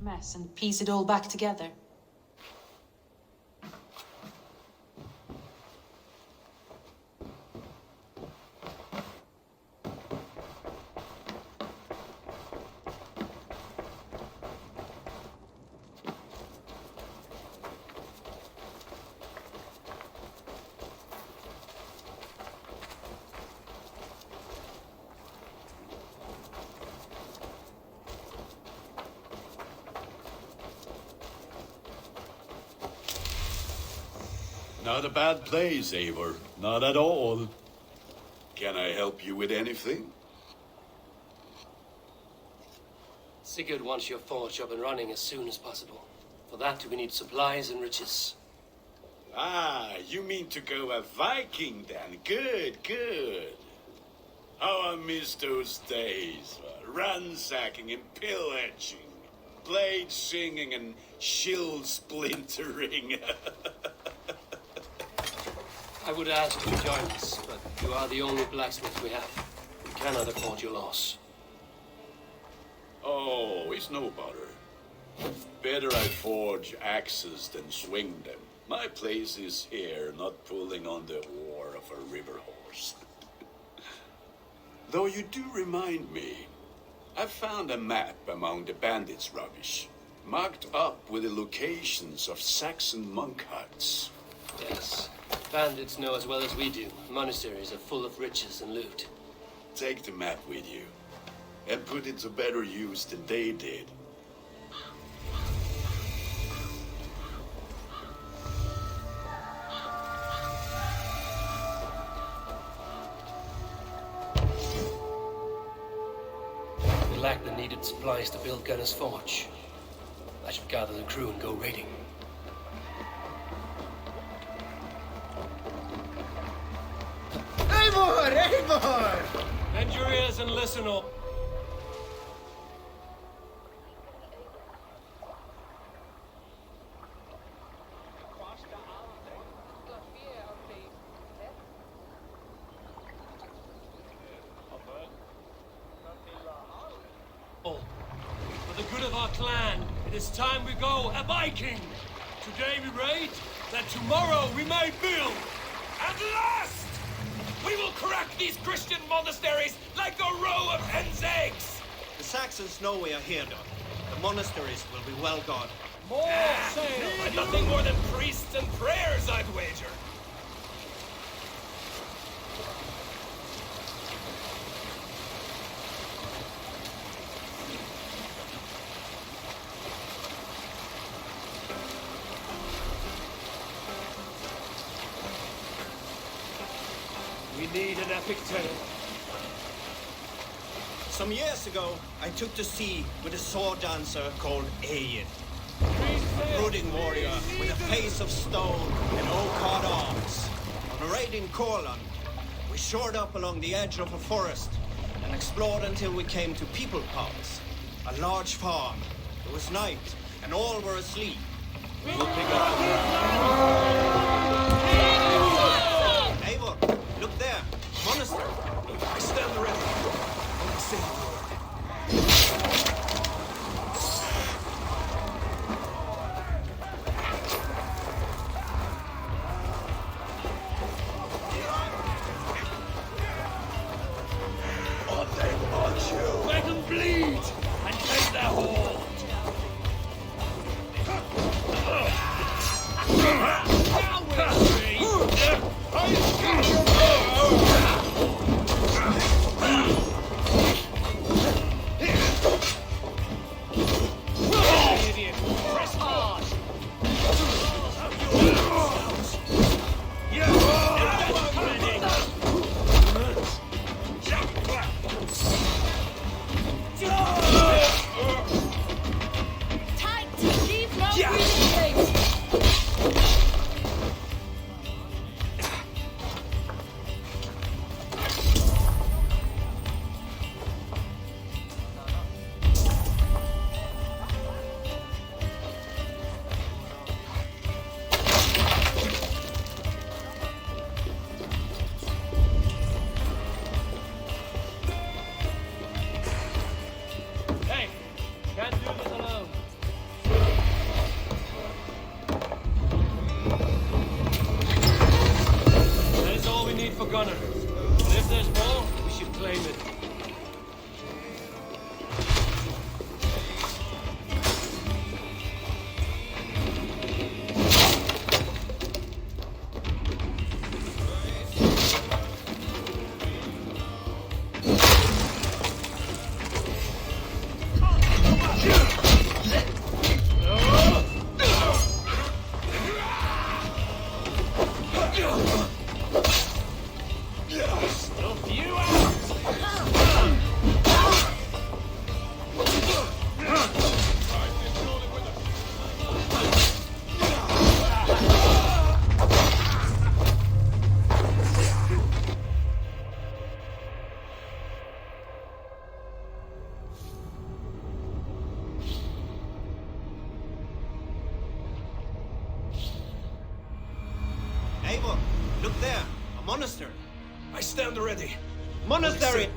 mess and piece it all back together. Not a bad place, Eivor. Not at all. Can I help you with anything? Sigurd wants your forge up and running as soon as possible. For that, we need supplies and riches. Ah, you mean to go a Viking then? Good, good. How I miss those days. Ransacking and pillaging. Blade singing and shield splintering. I would ask you to join us, but you are the only blacksmith we have. We cannot afford your loss. Oh, it's no bother. Better I forge axes than swing them. My place is here, not pulling on the oar of a river horse. Though you do remind me, I found a map among the bandits' rubbish, marked up with the locations of Saxon monk huts. Yes. Bandits know as well as we do. Monasteries are full of riches and loot. Take the map with you, and put it to better use than they did. We lack the needed supplies to build Gunner's Forge. I should gather the crew and go raiding. Eivor! Bend your ears and listen up. For the good of our clan, it is time we go a Viking. Today we raid, that tomorrow we may build. At last! We will crack these Christian monasteries like a row of hen's eggs! The Saxons know we are here, Doug. The monasteries will be well guarded. More sail! And nothing more than priests and prayers, I'd wager. We need an epic tale. Some years ago, I took to sea with a sword dancer called Ayin. A brooding warrior with a face of stone and oak-hard arms. On a raid in Corlan, we shored up along the edge of a forest and explored until we came to People Pass, a large farm. It was night, and all were asleep. We'll pick up. Eivor, look there, monastery. I stand ready. Only say the word. Let them bleed and take their hold. Now we'll see. Idiot, press hard. Tight! Leave no breathing space! Hey, can't do this alone. There, a monastery. I stand ready. Monastery!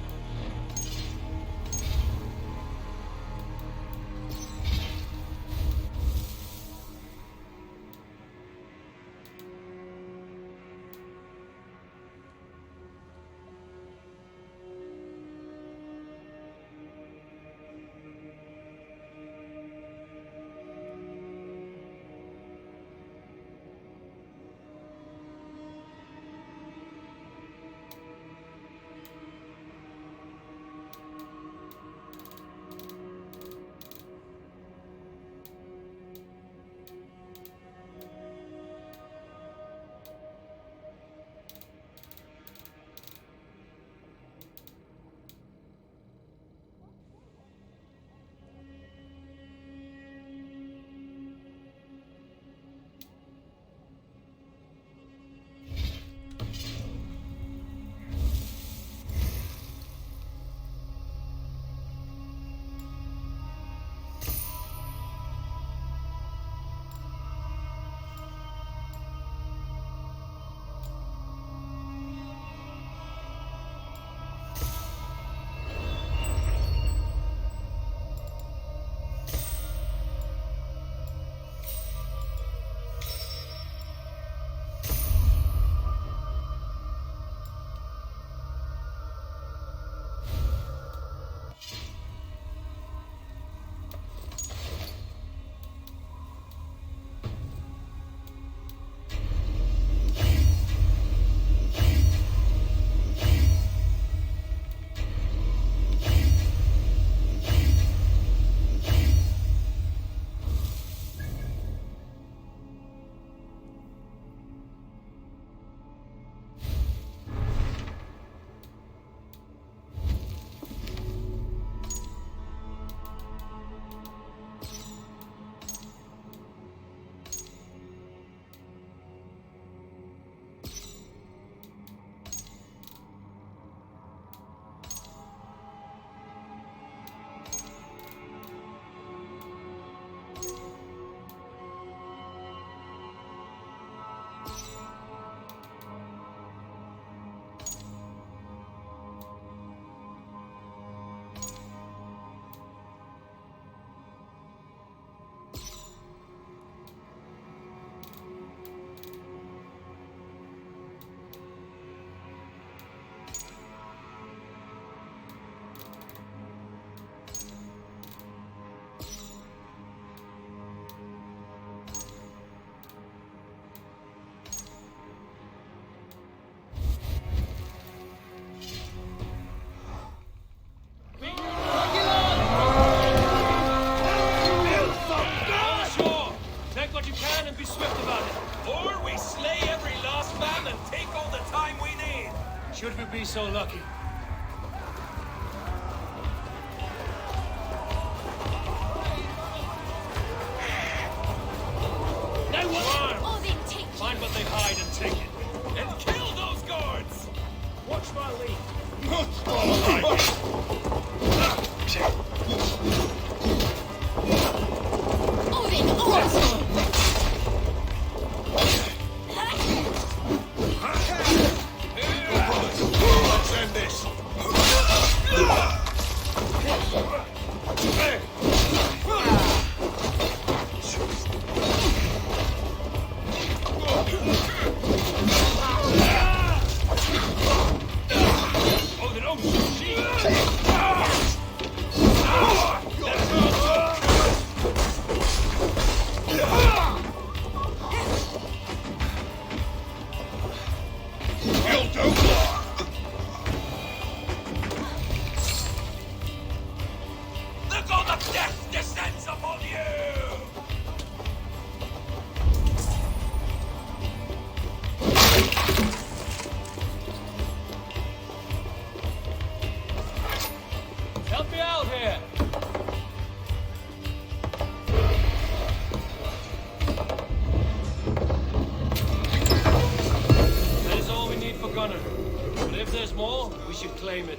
Should we be so lucky? They want Oh, then take it. Find what they hide and take it. And kill those guards! Watch my lead. Oh, then oh. Let's end this. Oh, then oh, gee. Look, all the death descends upon you! Help me out here! That is all we need for Gunner. But if there's more, we should claim it.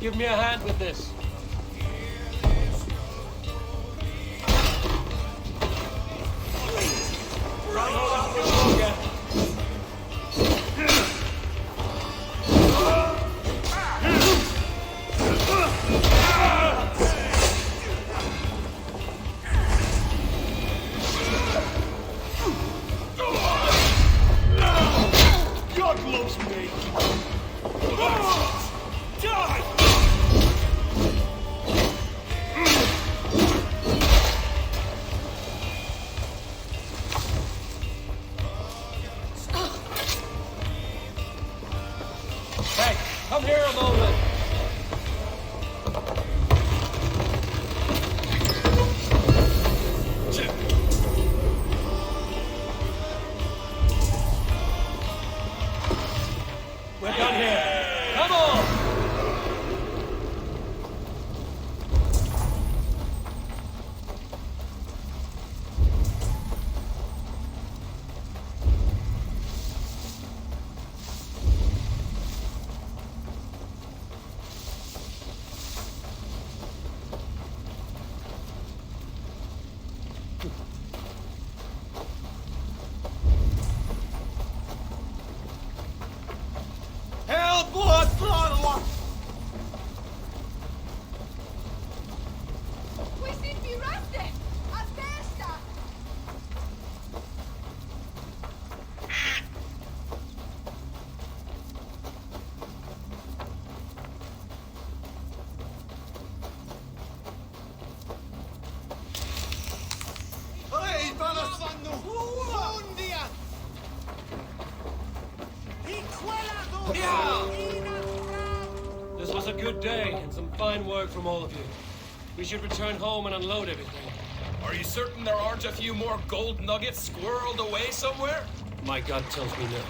give me a hand with this. God loves me! Die! Hey, come here a moment. We're done here. Come on! Help! Blood! We seem to be resting. A testa. Ehi, cosa fanno? Undia! This was a good day and some fine work from all of you. We should return home and unload everything. Are you certain there aren't a few more gold nuggets squirreled away somewhere? My gut tells me no.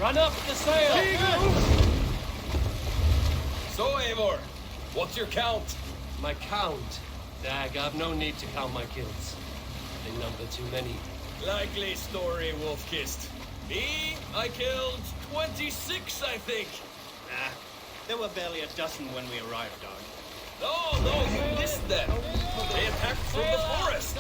Run up the sail! So, Eivor, what's your count? My count? Dag, I've no need to count my kills. They number too many. Likely story, Wolf-Kissed. Me, I killed 26, I think. Nah, there were barely a dozen when we arrived, dog. No, you missed them. They attacked from the forest.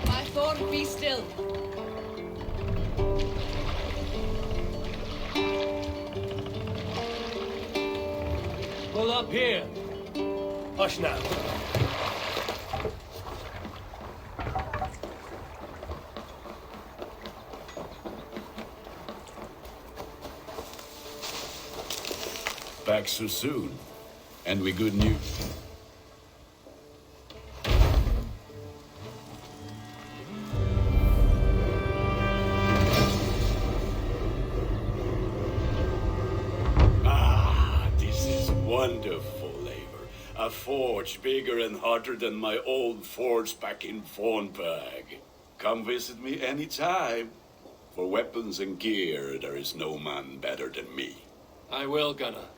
My Thor, be still. Pull up here. Hush now. Back so soon. And with good news. This is wonderful, Eivor. A forge bigger and hotter than my old forge back in Fornburg. Come visit me anytime. For weapons and gear, there is no man better than me. I will, Gunnar.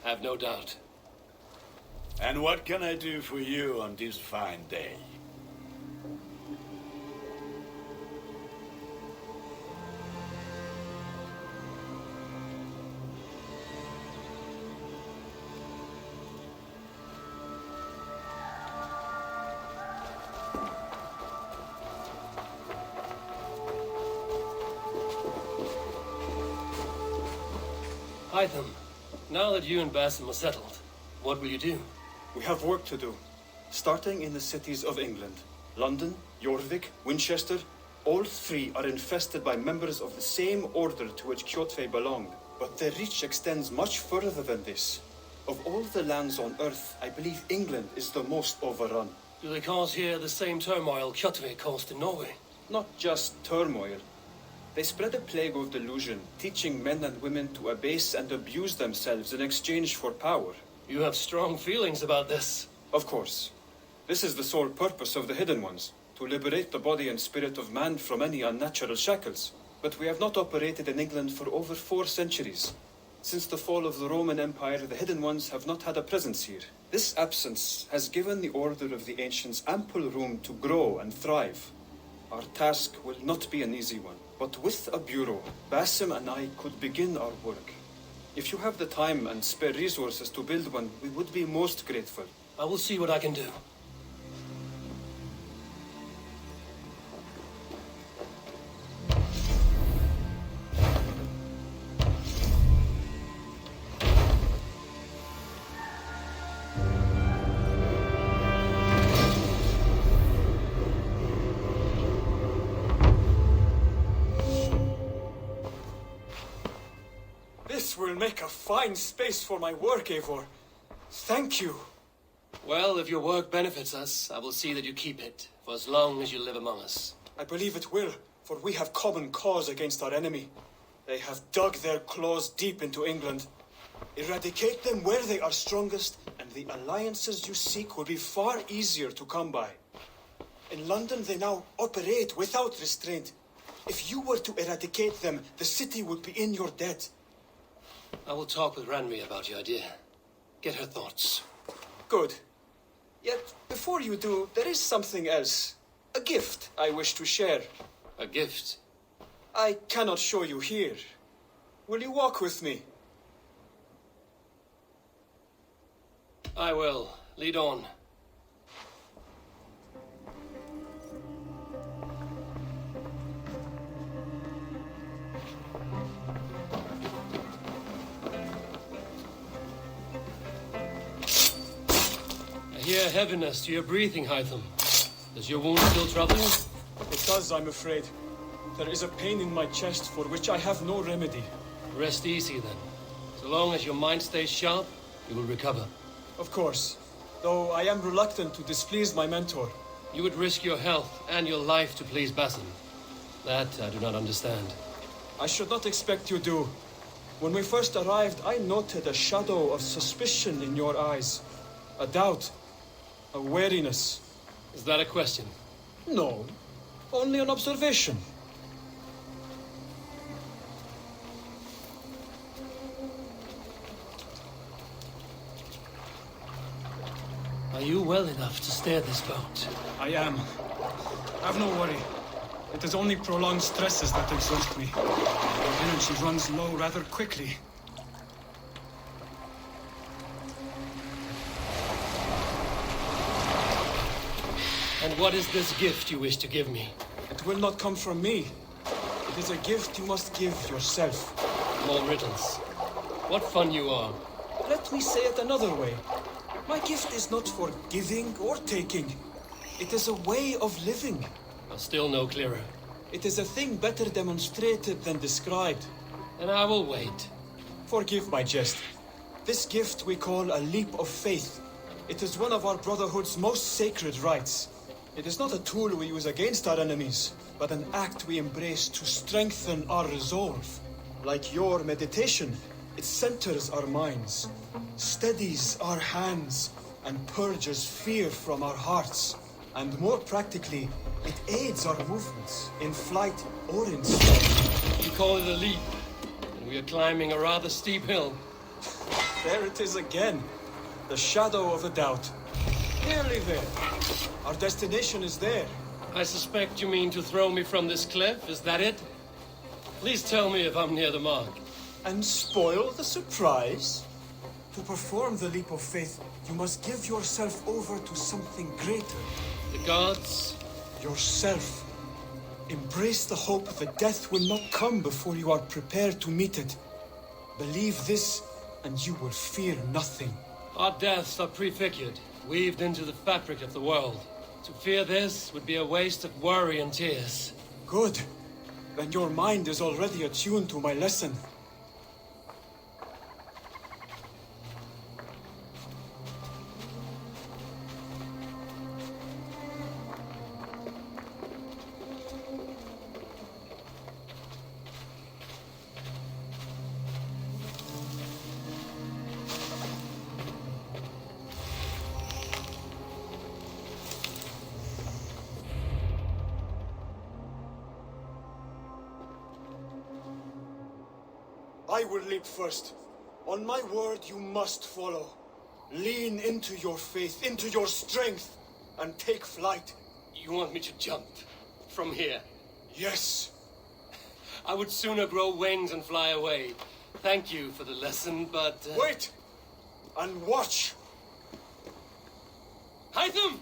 Have no doubt. And what can I do for you on this fine day? Hytham, now that you and Basim are settled, what will you do? We have work to do, starting in the cities of England. London, Jorvik, Winchester, all three are infested by members of the same order to which Kjotve belonged. But their reach extends much further than this. Of all the lands on Earth, I believe England is the most overrun. Do they cause here the same turmoil Kjotve caused in Norway? Not just turmoil. They spread a plague of delusion, teaching men and women to abase and abuse themselves in exchange for power. You have strong feelings about this. Of course. This is the sole purpose of the Hidden Ones, to liberate the body and spirit of man from any unnatural shackles. But we have not operated in England for over 4 centuries. Since the fall of the Roman Empire, the Hidden Ones have not had a presence here. This absence has given the Order of the Ancients ample room to grow and thrive. Our task will not be an easy one, but with a bureau, Basim and I could begin our work. If you have the time and spare resources to build one, we would be most grateful. I will see what I can do. This will make a fine space for my work, Eivor. Thank you. Well, if your work benefits us, I will see that you keep it, for as long as you live among us. I believe it will, for we have common cause against our enemy. They have dug their claws deep into England. Eradicate them where they are strongest, and the alliances you seek will be far easier to come by. In London, they now operate without restraint. If you were to eradicate them, the city would be in your debt. I will talk with Ranri about your idea. Get her thoughts. Good. Yet, before you do, there is something else. A gift I wish to share. A gift? I cannot show you here. Will you walk with me? I will. Lead on. I hear heaviness to your breathing, Hytham. Does your wound still trouble you? It does, I'm afraid. There is a pain in my chest for which I have no remedy. Rest easy, then. So long as your mind stays sharp, you will recover. Of course. Though I am reluctant to displease my mentor. You would risk your health and your life to please Basim. That I do not understand. I should not expect you do. When we first arrived, I noted a shadow of suspicion in your eyes. A doubt. A wariness. Is that a question? No. Only an observation. Are you well enough to steer this boat? I am. Have no worry. It is only prolonged stresses that exhaust me. My energy runs low rather quickly. And what is this gift you wish to give me? It will not come from me. It is a gift you must give yourself. More riddles. What fun you are. Let me say it another way. My gift is not for giving or taking. It is a way of living. Still no clearer. It is a thing better demonstrated than described. And I will wait. Forgive my jest. This gift we call a leap of faith. It is one of our Brotherhood's most sacred rites. It is not a tool we use against our enemies, but an act we embrace to strengthen our resolve. Like your meditation, it centers our minds, steadies our hands, and purges fear from our hearts. And more practically, it aids our movements, in flight or in sleep. You call it a leap, and we are climbing a rather steep hill. There it is again, the shadow of a doubt. Nearly there. Our destination is there. I suspect you mean to throw me from this cliff, is that it? Please tell me if I'm near the mark. And spoil the surprise? To perform the leap of faith, you must give yourself over to something greater. The gods? Yourself. Embrace the hope that death will not come before you are prepared to meet it. Believe this, and you will fear nothing. Our deaths are prefigured, weaved into the fabric of the world. To fear this would be a waste of worry and tears. Good. Then your mind is already attuned to my lesson. I will leap first. On my word, you must follow. Lean into your faith, into your strength, and take flight. You want me to jump from here? Yes. I would sooner grow wings and fly away. Thank you for the lesson, but... Wait! And watch! Hytham!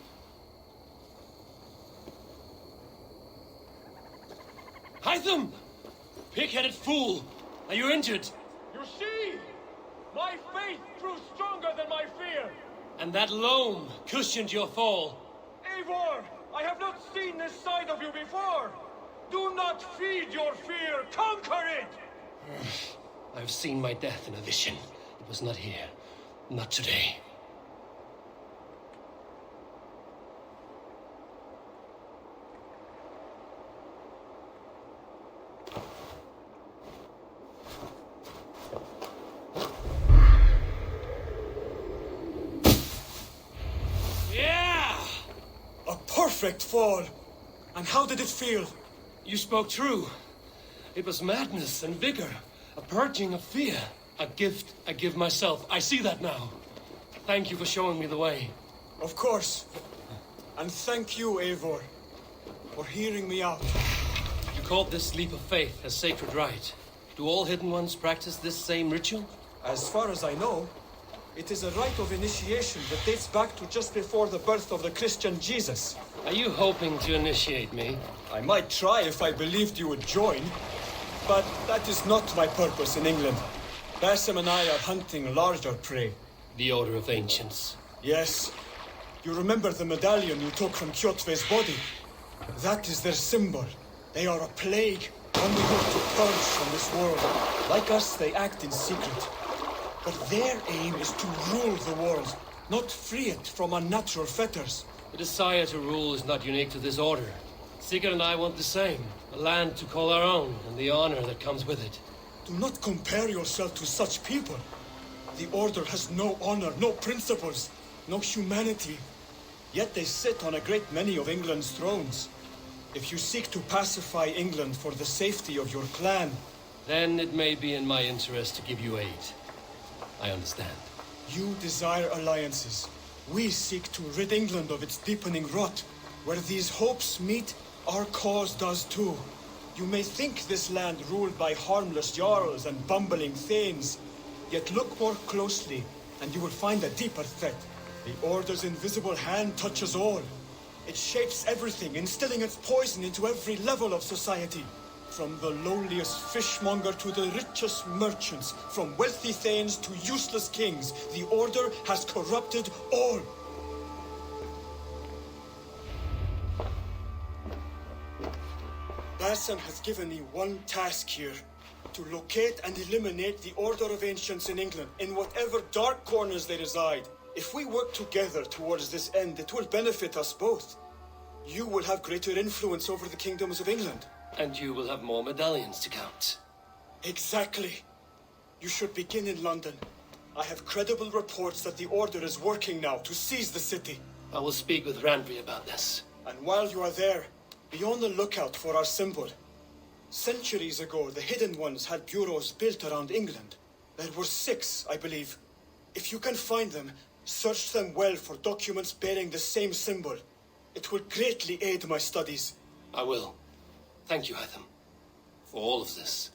Hytham! Pig-headed fool! Are you injured? You see? My faith grew stronger than my fear. And that loam cushioned your fall. Eivor, I have not seen this side of you before. Do not feed your fear, conquer it! I've seen my death in a vision. It was not here. Not today. Yeah! A perfect fall! And how did it feel? You spoke true. It was madness and vigor. A purging of fear. A gift I give myself. I see that now. Thank you for showing me the way. Of course. And thank you, Eivor, for hearing me out. You called this leap of faith a sacred rite. Do all Hidden Ones practice this same ritual? As far as I know, it is a rite of initiation that dates back to just before the birth of the Christian Jesus. Are you hoping to initiate me? I might try if I believed you would join, but that is not my purpose in England. Basim and I are hunting larger prey. The Order of Ancients. Yes. You remember the medallion you took from Kjotve's body? That is their symbol. They are a plague, one we hope to purge from this world. Like us, they act in secret. But their aim is to rule the world, not free it from unnatural fetters. The desire to rule is not unique to this order. Sigurd and I want the same. A land to call our own, and the honor that comes with it. Do not compare yourself to such people. The Order has no honor, no principles, no humanity. Yet they sit on a great many of England's thrones. If you seek to pacify England for the safety of your clan... Then it may be in my interest to give you aid. I understand. You desire alliances. We seek to rid England of its deepening rot. Where these hopes meet, our cause does too. You may think this land ruled by harmless jarls and bumbling thanes. Yet look more closely, and you will find a deeper threat. The Order's invisible hand touches all. It shapes everything, instilling its poison into every level of society. From the lowliest fishmonger to the richest merchants, from wealthy thanes to useless kings, the Order has corrupted all. Basim has given me one task here. To locate and eliminate the Order of Ancients in England, in whatever dark corners they reside. If we work together towards this end, it will benefit us both. You will have greater influence over the kingdoms of England. And you will have more medallions to count. Exactly. You should begin in London. I have credible reports that the Order is working now to seize the city. I will speak with Randvi about this. And while you are there, be on the lookout for our symbol. Centuries ago, the Hidden Ones had bureaus built around England. There were 6, I believe. If you can find them, search them well for documents bearing the same symbol. It will greatly aid my studies. I will. Thank you, Hytham, for all of this.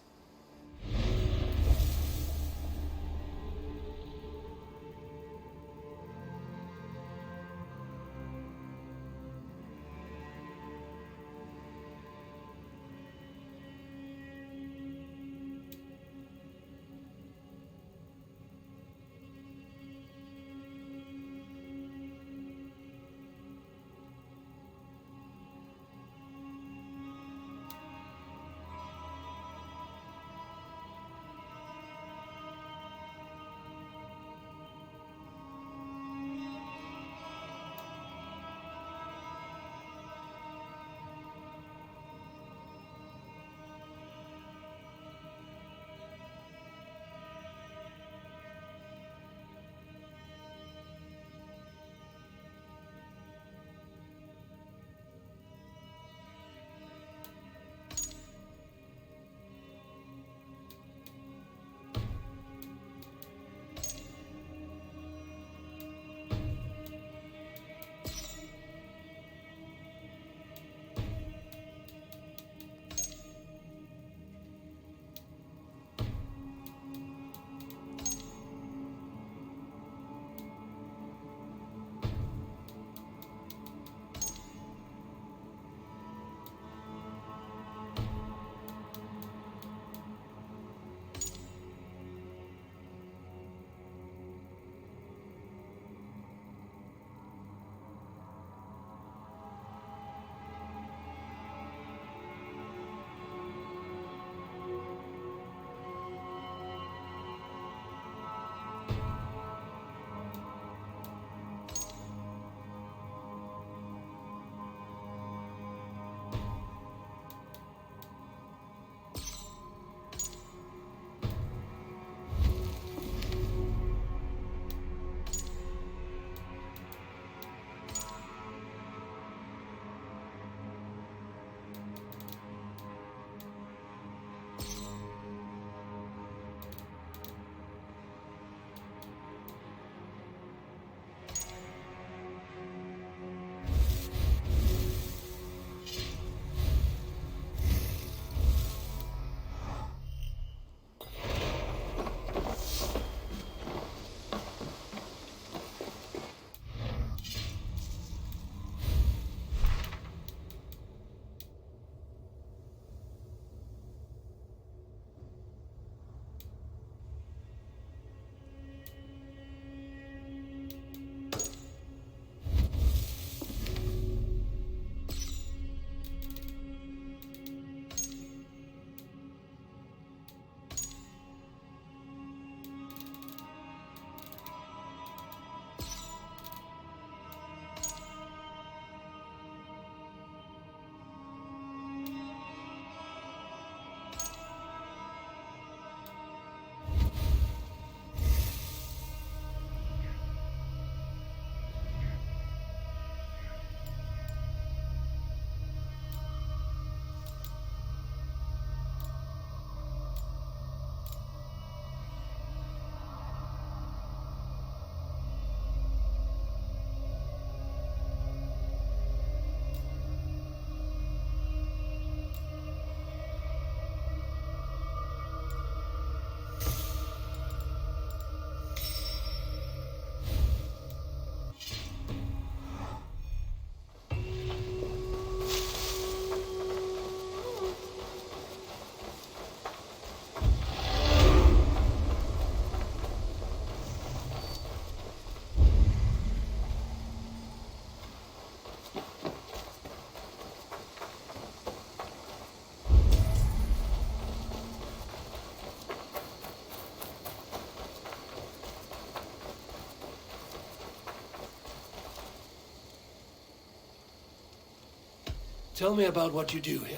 Tell me about what you do here.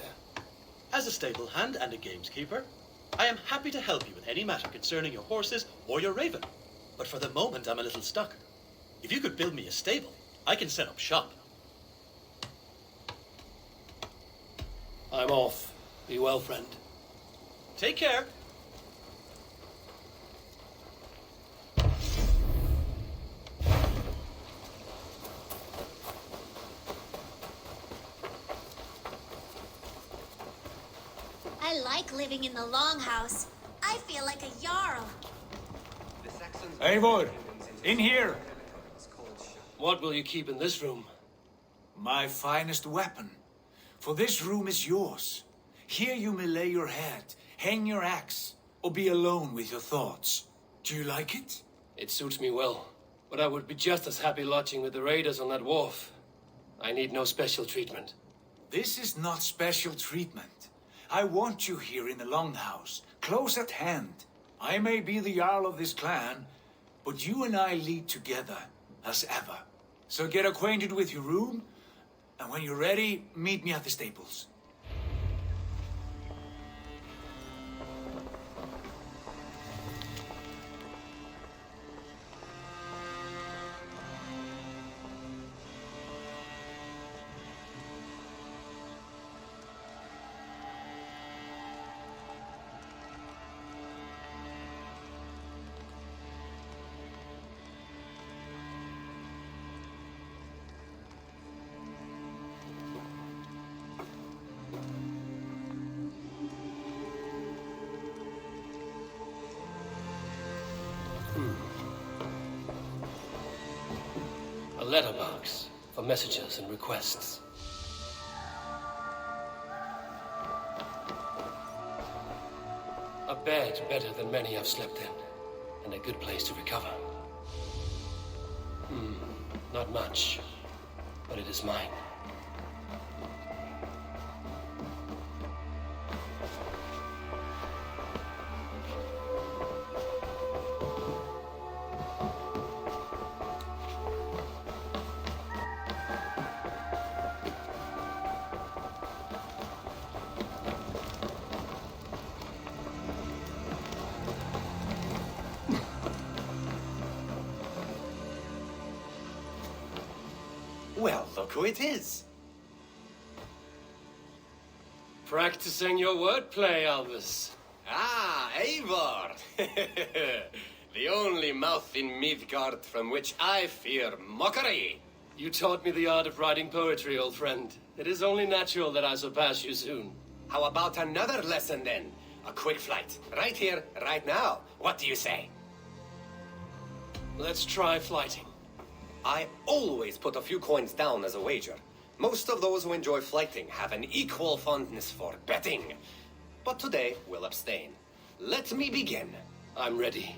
As a stable hand and a gameskeeper, I am happy to help you with any matter concerning your horses or your raven. But for the moment, I'm a little stuck. If you could build me a stable, I can set up shop. I'm off. Be well, friend. Take care. I like living in the longhouse. I feel like a jarl. Eivor, in here. What will you keep in this room? My finest weapon. For this room is yours. Here you may lay your head, hang your axe, or be alone with your thoughts. Do you like it? It suits me well, but I would be just as happy lodging with the raiders on that wharf. I need no special treatment. This is not special treatment. I want you here in the Longhouse, close at hand. I may be the Jarl of this clan, but you and I lead together, as ever. So get acquainted with your room, and when you're ready, meet me at the stables. A letterbox for messages and requests. A bed better than many I've slept in, and a good place to recover. Not much, but it is mine. Well, look who it is. Practicing your wordplay, Albus. Ah, Eivor! The only mouth in Midgard from which I fear mockery. You taught me the art of writing poetry, old friend. It is only natural that I surpass you soon. How about another lesson then? A quick flight. Right here, right now. What do you say? Let's try flighting. I always put a few coins down as a wager. Most of those who enjoy flighting have an equal fondness for betting. But today, we'll abstain. Let me begin. I'm ready.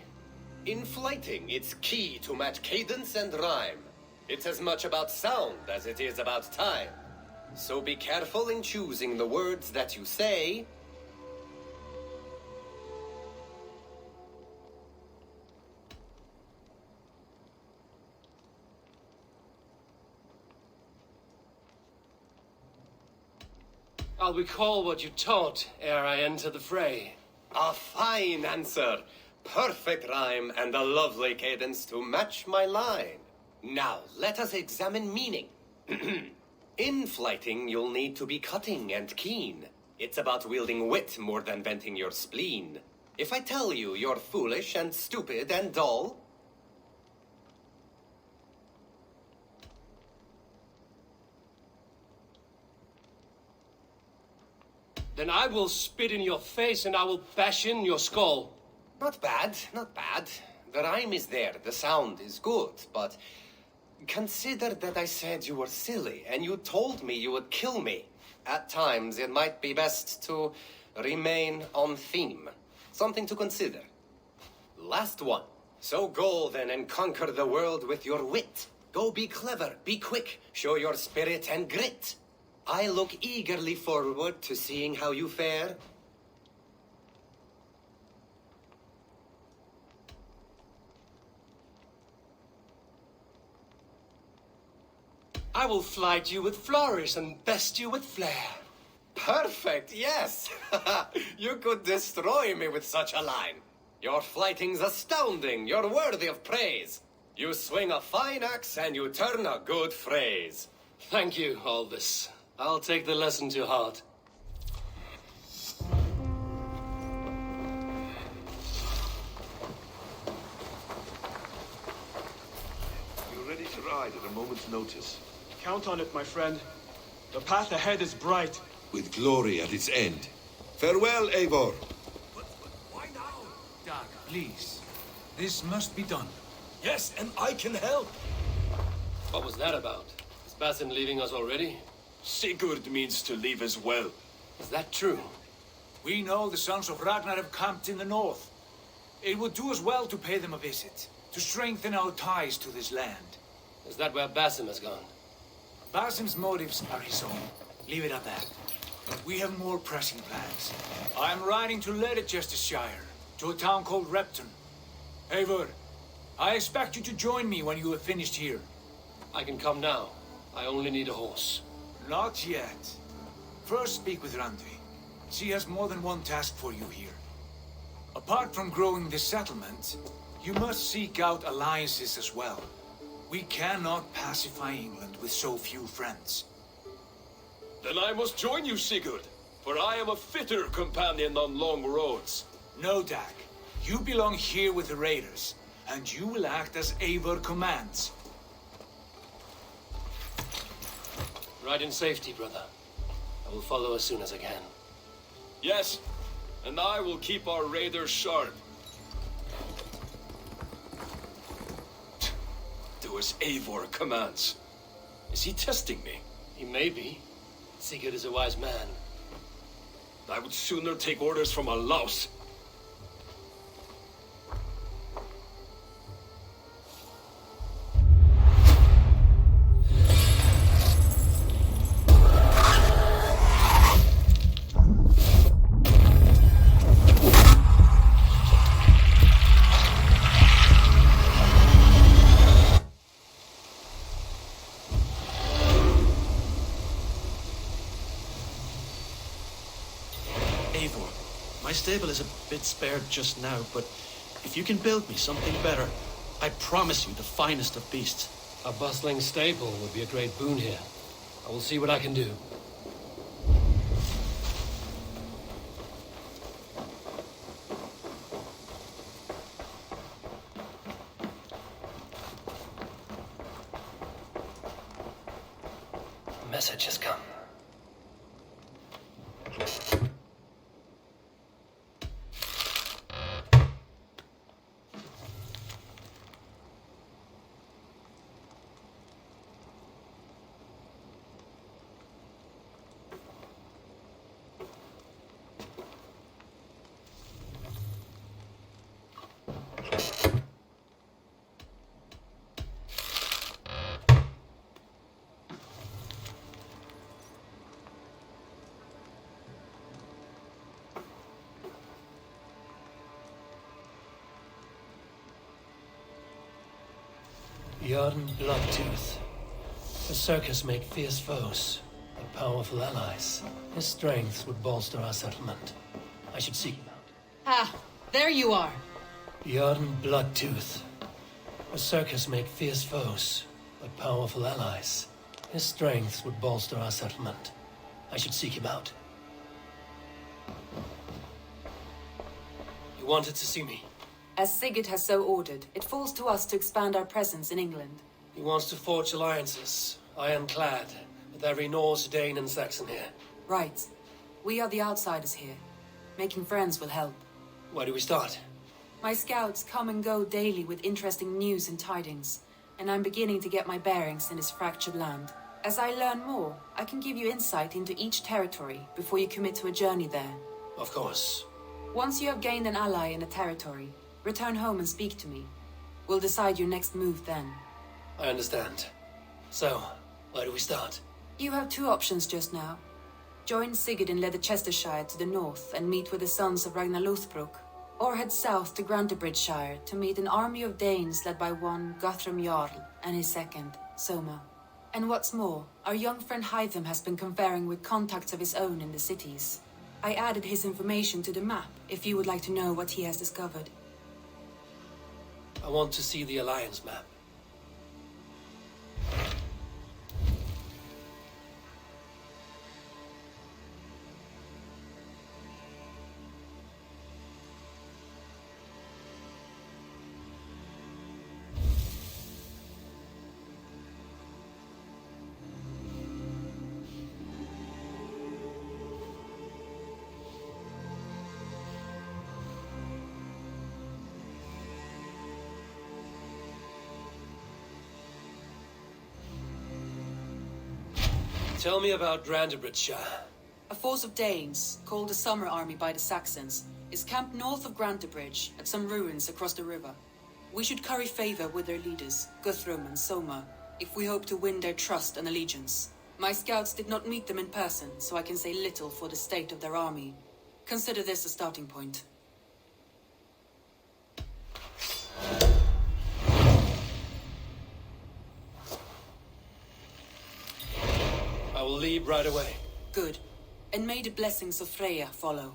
In flighting, it's key to match cadence and rhyme. It's as much about sound as it is about time. So be careful in choosing the words that you say. I'll recall what you taught ere I enter the fray. A fine answer. Perfect rhyme and a lovely cadence to match my line. Now, let us examine meaning. In flighting, you'll need to be cutting and keen. It's about wielding wit more than venting your spleen. If I tell you you're foolish and stupid and dull, then I will spit in your face and I will bash in your skull. not bad, not bad. The rhyme is there, the sound is good, but consider that I said you were silly and you told me you would kill me. At times, it might be best to remain on theme. Something to consider. Last one. So go then and conquer the world with your wit. Go be clever, be quick, show your spirit and grit. I look eagerly forward to seeing how you fare. I will flight you with flourish and best you with flair. Perfect, yes! You could destroy me with such a line. Your flighting's astounding. You're worthy of praise. You swing a fine axe and you turn a good phrase. Thank you, Aldous. I'll take the lesson to heart. You're ready to ride at a moment's notice. Count on it, my friend. The path ahead is bright. With glory at its end. Farewell, Eivor. Why now? Dag, please. This must be done. Yes, and I can help. What was that about? Is Basim leaving us already? Sigurd means to leave as well. Is that true? We know the sons of Ragnar have camped in the north. It would do us well to pay them a visit, to strengthen our ties to this land. Is that where Basim has gone? Basim's motives are his own. Leave it at that. We have more pressing plans. I'm riding to Leicestershire, to a town called Repton. Eivor, I expect you to join me when you have finished here. I can come now. I only need a horse. Not yet. First speak with Randvi. She has more than one task for you here. Apart from growing this settlement, you must seek out alliances as well. We cannot pacify England with so few friends. Then I must join you, Sigurd, for I am a fitter companion on long roads. No, Dag. You belong here with the raiders, and you will act as Eivor commands. Ride in safety, brother. I will follow as soon as I can. Yes, and I will keep our raiders sharp. Do as Eivor commands. Is he testing me? He may be. Sigurd is a wise man. I would sooner take orders from a louse. My stable is a bit spared just now, but if you can build me something better, I promise you the finest of beasts. A bustling stable would be a great boon here. I will see what I can do. A message has come. Yarn Bloodtooth. The circus make fierce foes, but powerful allies. His strength would bolster our settlement. I should seek him out. Ah, there you are. Yarn Bloodtooth. The circus make fierce foes, but powerful allies. His strength would bolster our settlement. I should seek him out. You wanted to see me? As Sigurd has so ordered, it falls to us to expand our presence in England. He wants to forge alliances, ironclad, with every Norse, Dane, and Saxon here. Right. We are the outsiders here. Making friends will help. Where do we start? My scouts come and go daily with interesting news and tidings, and I'm beginning to get my bearings in this fractured land. As I learn more, I can give you insight into each territory before you commit to a journey there. Of course. Once you have gained an ally in a territory, return home and speak to me. We'll decide your next move then. I understand. So, where do we start? You have two options just now. Join Sigurd in Leicestershire to the north and meet with the sons of Ragnar Lothbrok, or head south to Grantebridgeshire to meet an army of Danes led by one Guthrum Jarl and his second, Soma. And what's more, our young friend Hytham has been conferring with contacts of his own in the cities. I added his information to the map, if you would like to know what he has discovered. I want to see the Alliance map. Tell me about Brandenburg. A force of Danes, called the Summer Army by the Saxons, is camped north of Grantebridge at some ruins across the river. We should curry favor with their leaders, Guthrum and Soma, if we hope to win their trust and allegiance. My scouts did not meet them in person, so I can say little for the state of their army. Consider this a starting point. I will leave right away. Good. And may the blessings of Freya follow.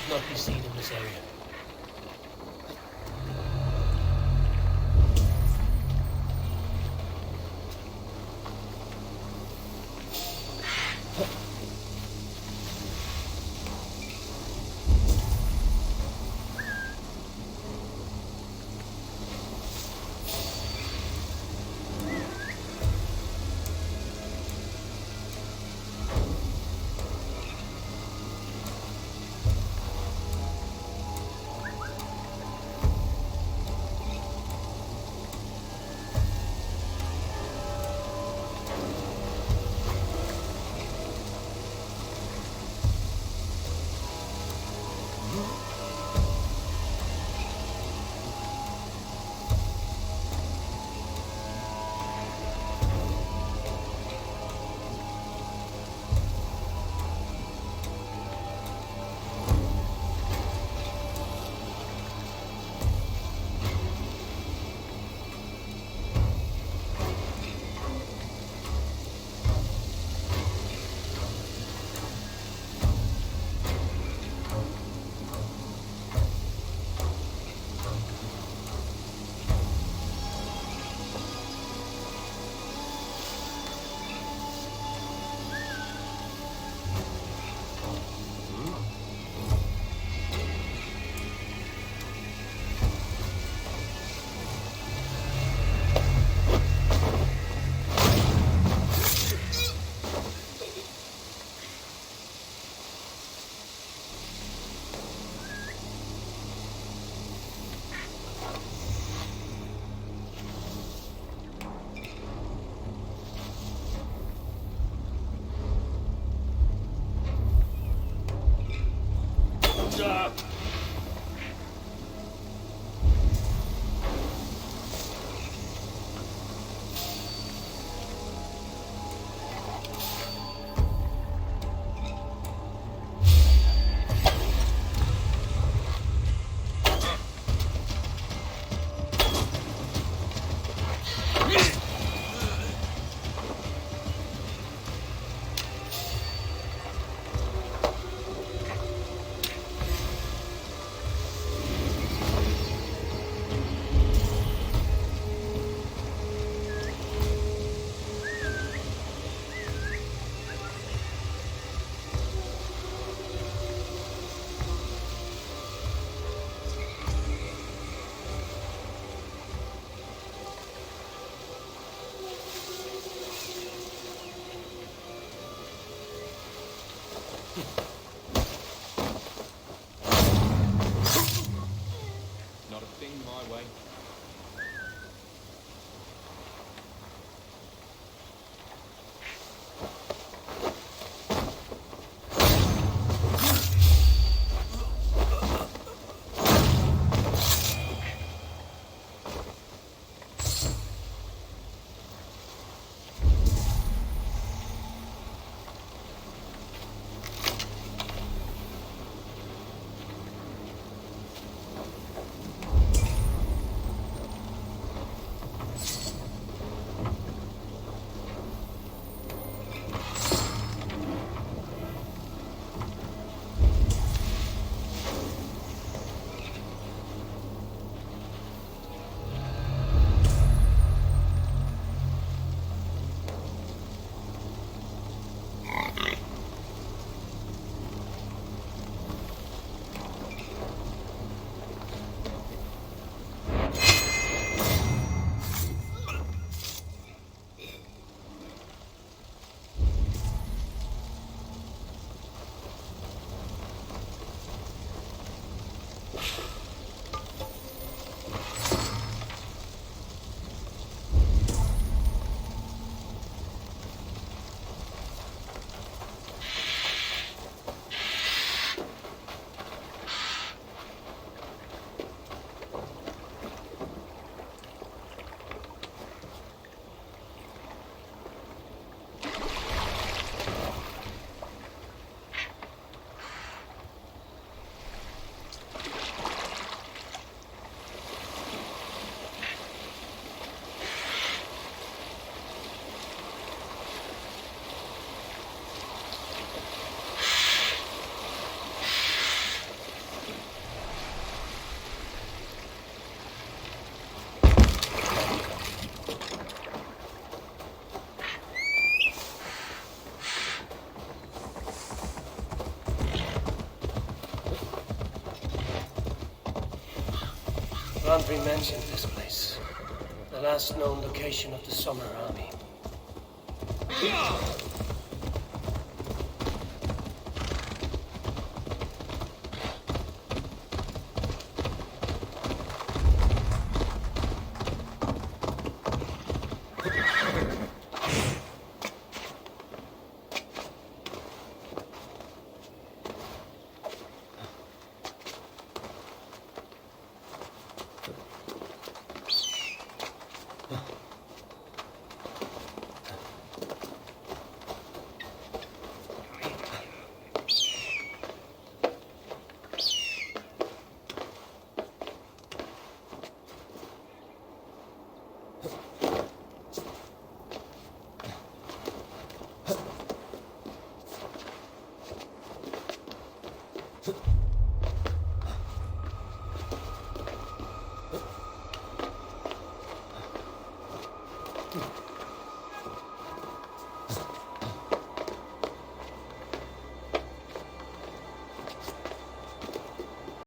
Not be seen in this area. Andri mentioned this place. The last known location of the Summer Army.